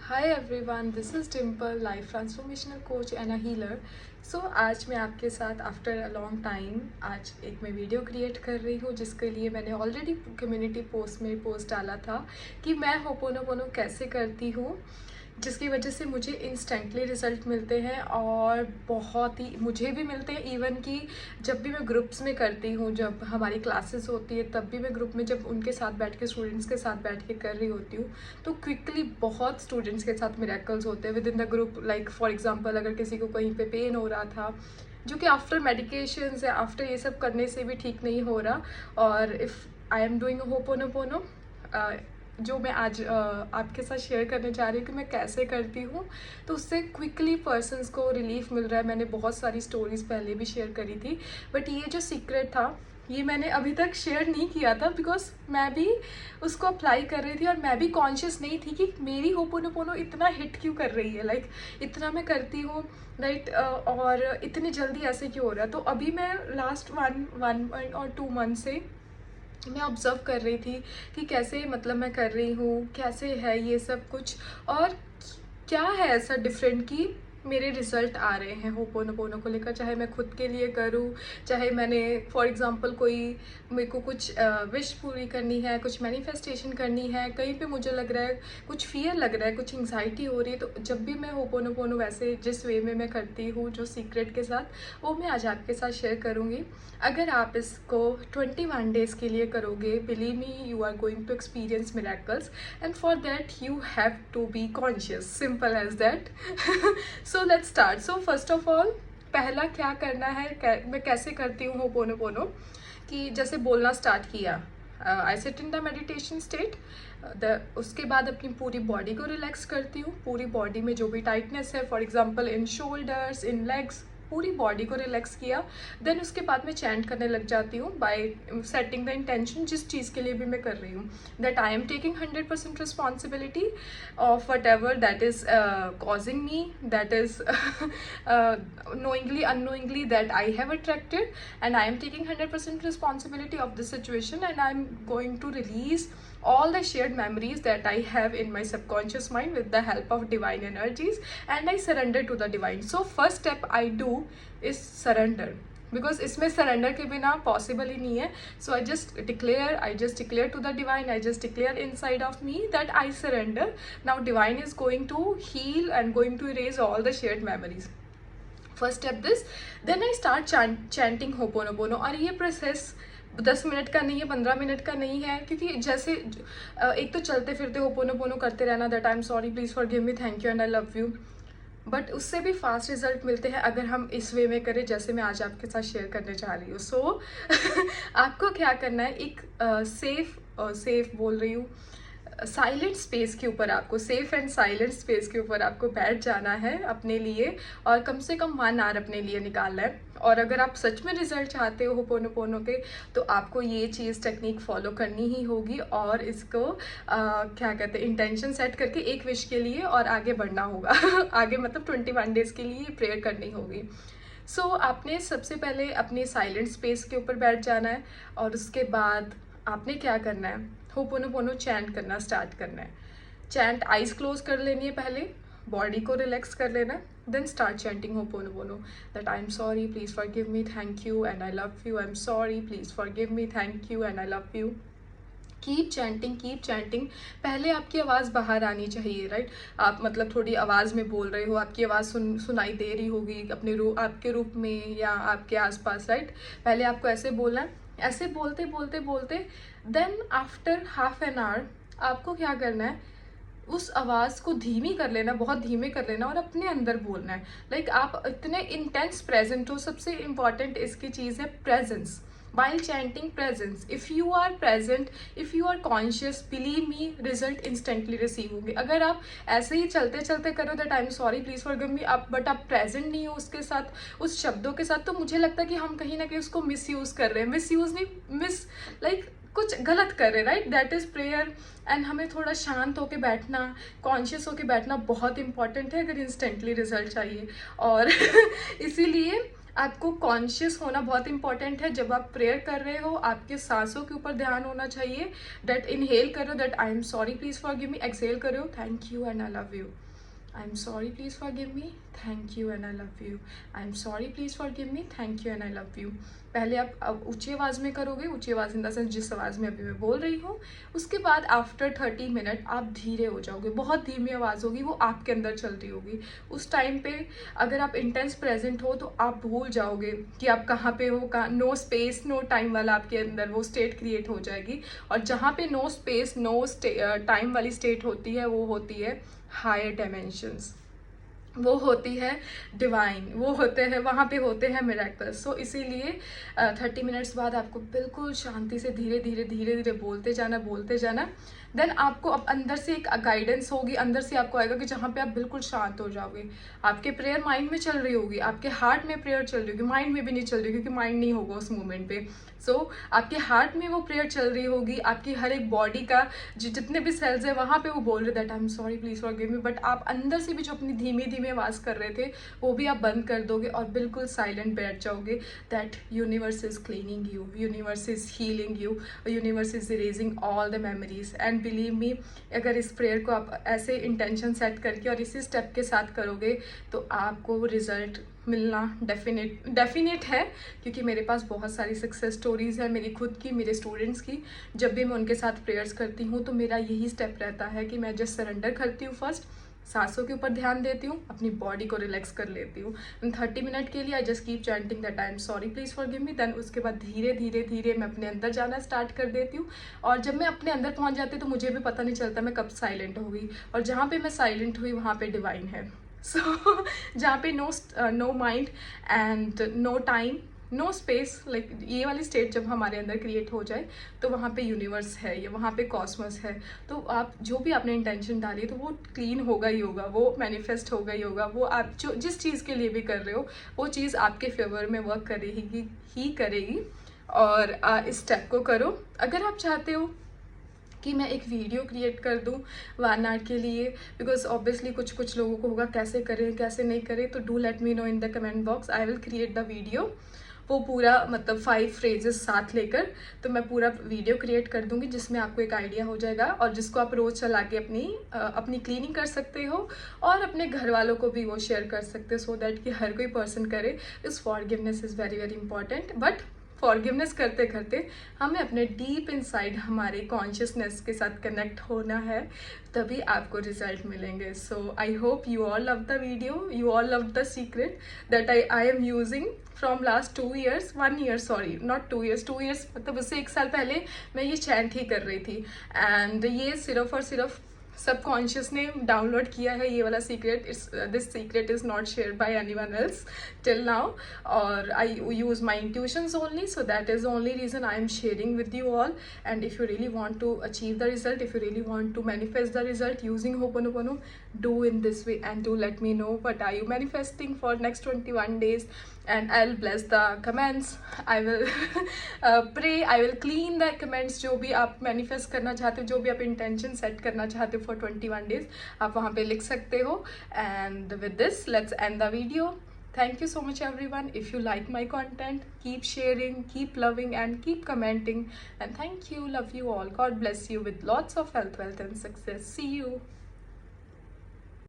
Hi everyone, this is Timple, life transformational coach and a healer. So आज मैं आपके साथ आफ्टर अ लॉन्ग टाइम आज एक मैं वीडियो क्रिएट कर रही हूँ, जिसके लिए मैंने ऑलरेडी कम्युनिटी पोस्ट में पोस्ट डाला था कि मैं होपोनोपोनो कैसे करती हूँ, जिसकी वजह से मुझे इंस्टेंटली रिज़ल्ट मिलते हैं और बहुत ही मुझे भी मिलते हैं। इवन कि जब भी मैं ग्रुप्स में करती हूँ, जब हमारी क्लासेस होती है तब भी मैं ग्रुप में जब उनके साथ बैठ के स्टूडेंट्स के साथ बैठ के कर रही होती हूँ तो क्विकली बहुत स्टूडेंट्स के साथ मिरेकल्स होते हैं with in the group. Like for example, अगर किसी को कहीं पे पेन हो रहा था जो कि आफ्टर मेडिकेशंस या आफ्टर ये सब करने से भी ठीक नहीं हो रहा, और if I am doing ho'oponopono, जो मैं आज आपके साथ शेयर करने जा रही हूँ कि मैं कैसे करती हूँ, तो उससे क्विकली पर्सन्स को रिलीफ मिल रहा है। मैंने बहुत सारी स्टोरीज पहले भी शेयर करी थी, बट ये जो सीक्रेट था ये मैंने अभी तक शेयर नहीं किया था, बिकॉज मैं भी उसको अप्लाई कर रही थी और मैं भी कॉन्शियस नहीं थी कि मेरी होपोनोपोनो इतना हिट क्यों कर रही है। लाइक इतना मैं करती हूँ, राइट, और इतनी जल्दी ऐसे क्यों हो रहा है। तो अभी मैं लास्ट वन और 2 मंथ से मैं ऑब्ज़र्व कर रही थी कि कैसे मतलब मैं कर रही हूँ, कैसे है ये सब कुछ, और क्या है ऐसा डिफरेंट कि मेरे रिज़ल्ट आ रहे हैं होपोनोपोनो को लेकर। चाहे मैं खुद के लिए करूँ, चाहे मैंने फॉर एग्जांपल कोई मेरे को कुछ विश पूरी करनी है, कुछ मैनिफेस्टेशन करनी है, कहीं पे मुझे लग रहा है कुछ फियर लग रहा है, कुछ एंग्जाइटी हो रही है, तो जब भी मैं होपोनोपोनो वैसे जिस वे में मैं करती हूँ जो सीक्रेट के साथ, वो मैं आज आपके साथ शेयर करूँगी। अगर आप इसको 21 डेज़ के लिए करोगे, believe me, you are going to experience miracles, and for that you have to be conscious, simple as that. So let's start. So first of all, पहला क्या करना है, मैं कैसे करती हूँ होपोनोपोनो, कि जैसे बोलना स्टार्ट किया, I sit in the meditation state, उसके बाद अपनी पूरी बॉडी को रिलैक्स करती हूँ। पूरी बॉडी में जो भी टाइटनेस है, for example in shoulders, in legs, पूरी बॉडी को रिलैक्स किया। देन उसके बाद मैं चैंट करने लग जाती हूँ बाय सेटिंग द इंटेंशन, जिस चीज़ के लिए भी मैं कर रही हूँ, that I am taking 100% responsibility of what ever that is causing me, that is knowingly unknowingly that I have attracted, and I am taking 100% responsibility of this situation, and I am going to release all the shared memories that I have in my subconscious mind with the help of divine energies, and I surrender to the divine. So first step I do is surrender, because इसमें surrender के बिना possible ही नहीं है. So I just declare to the divine, I just declare inside of me that I surrender. Now divine is going to heal and going to erase all the shared memories. First step this, then I start chanting hooponopono. और ये process 10 minute का नहीं है, 15 minute का नहीं है, क्योंकि जैसे एक तो चलते फिरते होपोनोपोनो करते रहना, that I am sorry, please forgive me, thank you and I love you, but उससे भी फास्ट रिजल्ट मिलते हैं अगर हम इस वे में करें जैसे मैं आज आपके साथ शेयर करने जा रही हूँ। सो आपको क्या करना है, एक सेफ बोल रही हूँ, साइलेंट स्पेस के ऊपर, आपको सेफ एंड साइलेंट स्पेस के ऊपर आपको बैठ जाना है अपने लिए, और कम से कम 1 आवर अपने लिए निकालना है। और अगर आप सच में रिजल्ट चाहते हो होपोनोपोनो के, तो आपको ये चीज़ टेक्निक फॉलो करनी ही होगी, और इसको क्या कहते हैं, इंटेंशन सेट करके एक विश के लिए और आगे बढ़ना होगा। आगे मतलब 21 डेज़ के लिए प्रेयर करनी होगी। सो आपने सबसे पहले अपने साइलेंट स्पेस के ऊपर बैठ जाना है, और उसके बाद आपने क्या करना है, होपोनोपोनो चैंट करना स्टार्ट करना है। चैंट आइज क्लोज कर लेनी है, पहले बॉडी को रिलैक्स कर लेना है, then start chanting hooponopono, that I am sorry, please forgive me, thank you and I love you, I am sorry, please forgive me, thank you and I love you. Keep chanting, keep chanting. पहले आपकी आवाज़ बाहर आनी चाहिए, right. आप मतलब थोड़ी आवाज़ में बोल रहे हो, आपकी आवाज़ सुनाई दे रही होगी अपने आपके रूप में या आपके आसपास, राइट। पहले आपको ऐसे बोलना है, ऐसे बोलते बोलते बोलते then after half an hour आपको क्या करना है, उस आवाज़ को धीमी कर लेना, बहुत धीमे कर लेना, और अपने अंदर बोलना है। लाइक आप इतने इंटेंस प्रेजेंट हो। सबसे इम्पॉर्टेंट इसकी चीज़ है presence. while chanting presence, if you are present, if you are conscious, believe me, result instantly receive होंगे। अगर आप ऐसे ही चलते चलते करो that I am sorry, please forgive मी, आप बट आप प्रेजेंट नहीं हो उसके साथ, उस शब्दों के साथ, तो मुझे लगता है कि हम कहीं ना कहीं उसको मिस यूज कर रहे हैं, लाइक कुछ गलत कर रहे हैं, right. That is prayer, and हमें थोड़ा शांत होके बैठना, कॉन्शियस होके बैठना बहुत इंपॉर्टेंट है अगर इंस्टेंटली रिजल्ट चाहिए। और इसीलिए आपको कॉन्शियस होना बहुत इंपॉर्टेंट है। जब आप प्रेयर कर रहे हो आपके सांसों के ऊपर ध्यान होना चाहिए। दैट इनहेल करो that I am sorry please forgive me, exhale करो thank you and I love you, I am sorry please forgive me, thank you and I love you, I am sorry please forgive me, thank you and I love you. पहले आप अब ऊंची आवाज़ में करोगे, ऊंची आवाज़ इन द सेंस जिस आवाज़ में अभी मैं बोल रही हूँ। उसके बाद आफ्टर 30 मिनट आप धीरे हो जाओगे, बहुत धीमी आवाज़ होगी, वो आपके अंदर चल रही होगी। उस टाइम पे अगर आप इंटेंस प्रेजेंट हो तो आप भूल जाओगे कि आप कहाँ पे हो, कहाँ नो स्पेस नो टाइम वाला आपके अंदर वो स्टेट क्रिएट हो जाएगी। और जहाँ पे नो स्पेस नो टाइम वाली स्टेट होती है वो होती है हायर डायमेंशंस, वो होती है डिवाइन, वो होते हैं वहाँ पे होते हैं मिरेकल्स। सो इसीलिए 30 मिनट्स बाद आपको बिल्कुल शांति से धीरे धीरे धीरे धीरे बोलते जाना। देन आपको अब अंदर से एक गाइडेंस होगी, अंदर से आपको आएगा कि जहाँ पे आप बिल्कुल शांत हो जाओगे। आपके प्रेयर माइंड में चल रही होगी, आपके हार्ट में प्रेयर चल रही होगी, माइंड में भी नहीं चल रही क्योंकि माइंड नहीं होगा उस मोमेंट पे। सो आपके हार्ट में वो प्रेयर चल रही होगी, आपकी हर एक बॉडी का जितने भी सेल्स है वहाँ पे वो बोल रहे that I am sorry please forgive me. But आप अंदर से भी जो अपनी धीमे धीमे आवाज़ कर रहे थे वो भी आप बंद कर दोगे और बिल्कुल साइलेंट बैठ जाओगे। That universe is cleaning you, universe is healing you, universe is erasing all the memories. And believe me, अगर इस प्रेयर को आप ऐसे इंटेंशन सेट करके और इसी स्टेप के साथ करोगे तो आपको रिजल्ट मिलना डेफिनेट है। क्योंकि मेरे पास बहुत सारी सक्सेस स्टोरीज़ है, मेरी खुद की, मेरे स्टूडेंट्स की। जब भी मैं उनके साथ प्रेयर्स करती हूँ तो मेरा यही स्टेप रहता है कि मैं जस्ट सरेंडर करती हूँ, फर्स्ट सांसों के ऊपर ध्यान देती हूँ, अपनी बॉडी को रिलैक्स कर लेती हूँ। 30 मिनट के लिए I just keep chanting that I am sorry please forgive me. Then उसके बाद धीरे धीरे धीरे मैं अपने अंदर जाना स्टार्ट कर देती हूँ। और जब मैं अपने अंदर पहुँच जाती हूँ तो मुझे भी पता नहीं चलता मैं कब साइलेंट हो गई। और जहाँ पे मैं साइलेंट हुई वहाँ पे डिवाइन है। सो जहाँ पे no mind and no time no space, like ये वाली स्टेट जब हमारे अंदर क्रिएट हो जाए तो वहाँ पे यूनिवर्स है या वहाँ पे कॉस्मस है। तो आप जो भी आपने इंटेंशन डाली तो वो क्लीन होगा ही होगा, वो मैनिफेस्ट होगा ही होगा। वो आप जो जिस चीज़ के लिए भी कर रहे हो वो चीज़ आपके फेवर में वर्क करेगी ही करेगी। और इस स्टेप को करो। अगर आप चाहते हो कि मैं एक वीडियो क्रिएट कर दूं 1 आवर के लिए, बिकॉज ऑब्वियसली कुछ लोगों को होगा कैसे करें कैसे नहीं करें, तो do let me know in the comment box. I will create the video, वो पूरा मतलब 5 फ्रेजेस साथ लेकर तो मैं पूरा वीडियो क्रिएट कर दूंगी जिसमें आपको एक आइडिया हो जाएगा और जिसको आप रोज़ चला के अपनी क्लीनिंग कर सकते हो और अपने घर वालों को भी वो शेयर कर सकते हो, सो दैट कि हर कोई पर्सन करे। इस forgiveness is very very important. But forgiveness करते करते हमें अपने डीप इनसाइड हमारे कॉन्शियसनेस के साथ कनेक्ट होना है, तभी आपको रिजल्ट मिलेंगे। So I hope you all love the video, you all love the secret that I am using from last 2 years 1 year, sorry not 2 years 2 years मतलब उससे 1 साल पहले मैं ये चैंट ही कर रही थी। एंड ये सिर्फ और सिर्फ सबकॉन्शियस ने डाउनलोड किया है ये वाला secret. This secret is not share by anyone else till now, और I use my intuitions only, so that is the only reason I am sharing with you all. And if you really want to achieve the result, if you really want to manifest the result using ho'oponopono, do in this way and do let me know what are you manifesting for next 21 days, and I'll bless the comments. I will pray, I will clean the comments जो भी आप manifest करना चाहते हो, जो भी आप intention set करना चाहते हो for 21 days आप वहाँ पे लिख सकते हो। And with this let's end the video. Thank you so much everyone. If you like my content, keep sharing, keep loving and keep commenting, and thank you, love you all. God bless you with lots of health, wealth and success. See you.